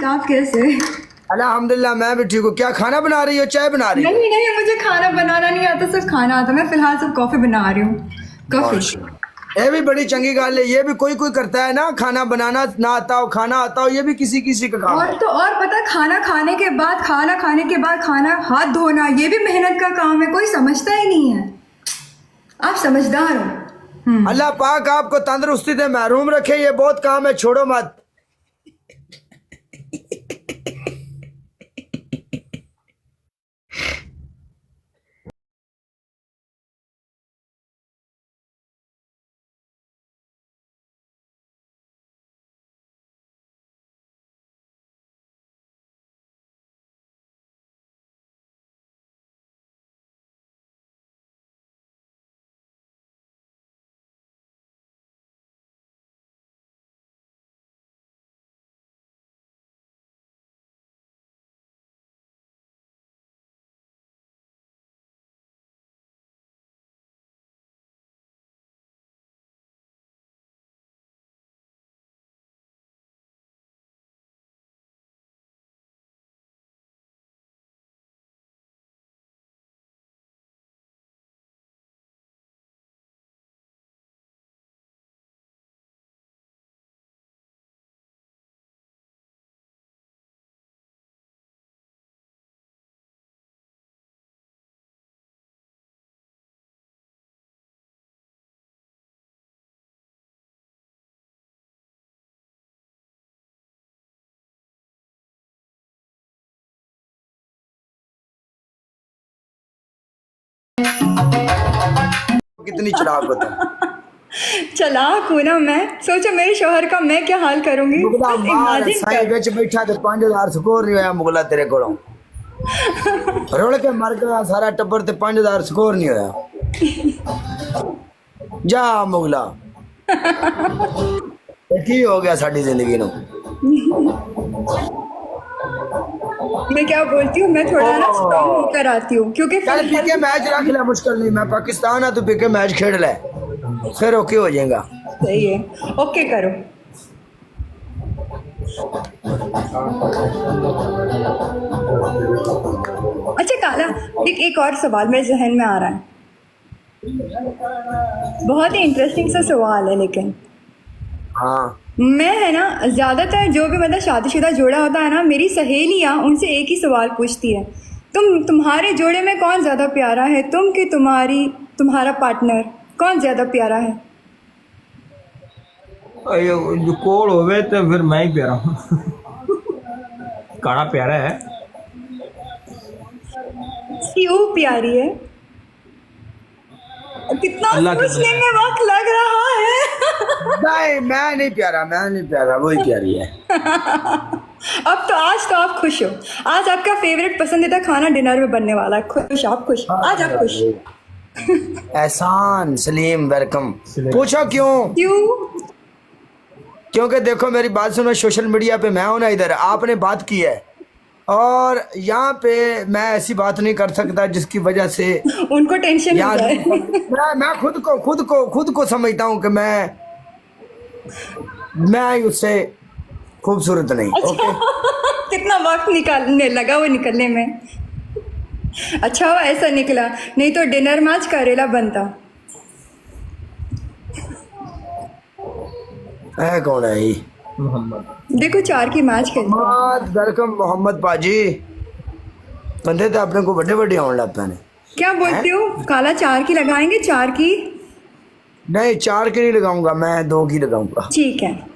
आप कैसे? अल्हम्दुलिल्लाह मैं भी ठीक हूँ। क्या खाना बना रही हो, चाय बना रही हो? नहीं नहीं, मुझे खाना बनाना नहीं आता, सिर्फ खाना आता। मैं फिलहाल सिर्फ कॉफी बना रही हूँ। कॉफी। ये भी बड़ी चंगी गल है। ये भी कोई कोई करता है ना, खाना बनाना ना आता हो, खाना आता हो, ये भी किसी किसी का काम है। और पता है, खाना खाने के बाद खाना हाथ धोना, ये भी मेहनत का काम है। कोई समझता ही नहीं है। आप समझदार हो। अल्लाह पाक आपको तंदुरुस्ती से महरूम रखे। ये बहुत काम है, छोड़ो मत। कितनी चालाक हो तुम। चालाक हूँ ना मैं। सोचो मेरे शौहर का मैं क्या हाल करूंगी। मुगला बस मार इमेजिन साई कर। विच बैठा ते 5000 स्कोर नहीं होया मुगला तेरे कोलों। रुल के मर गया सारा टब्बर ते 5000 स्कोर नहीं होया। जा मुगला। ये की हो गया साडी जिंदगी नु। मैं क्या बोलती हूँ, मैं थोड़ा ना स्ट्रॉन्ग होकर आती हूँ, क्योंकि चल पीके मैच रख ले, मुश्किल नहीं। मैं पाकिस्तान है, तू पीके मैच खेल ले, फिर ओके हो जाएगा। सही है। ओके करो। अच्छा काला, एक और सवाल मेरे जहन में आ रहा है। बहुत ही इंटरेस्टिंग सा सवाल है, लेकिन हाँ मैं है ना, ज़्यादातर जो भी मतलब शादीशुदा जोड़ा होता है ना, मेरी सहेलियाँ उनसे एक ही सवाल पूछती है, तुम्हारे जोड़े में कौन ज़्यादा प्यारा है, तुम कि तुम्हारा पार्टनर, कौन ज़्यादा प्यारा है? जो कोल होवे तो फिर मैं ही प्यारा हूँ। काड़ा प्यारा है। क्यों प्यारी है? कितना अल्लाह की सोचने में वक्त लग रहा है। नहीं, मैं नहीं प्यारा, वही प्यारी है। अब तो आज तो आप खुश हो। आज आपका फेवरेट पसंदीदा खाना डिनर में बनने वाला है। खुश, आप खुश, आज आप खुश। एहसान सलीम वेलकम। पूछो क्यों? क्यों? क्योंकि देखो मेरी बात सुनो, सोशल मीडिया पे मैं हूं ना, इधर आपने बात की है, और यहाँ पे मैं ऐसी बात नहीं कर सकता जिसकी वजह से उनको टेंशन हो जाए। मैं खुद को समझता हूँ कि मैं उससे खूबसूरत नहीं। ओके। कितना वक्त निकालने लगा वो निकलने में। अच्छा हुआ ऐसा निकला, नहीं तो डिनर में आज करेला बनता। है कौन है ये? मोहम्मद। देखो 4 की मैच खेलता। वेलकम मोहम्मद पाजी। बंदे तो अपने को बड़े बड़े आने लग पे ने। क्या बोलते हो काला, 4 की लगाएंगे? 4 की? नहीं, 4 की नहीं लगाऊंगा मैं, 2 की लगाऊंगा। ठीक है।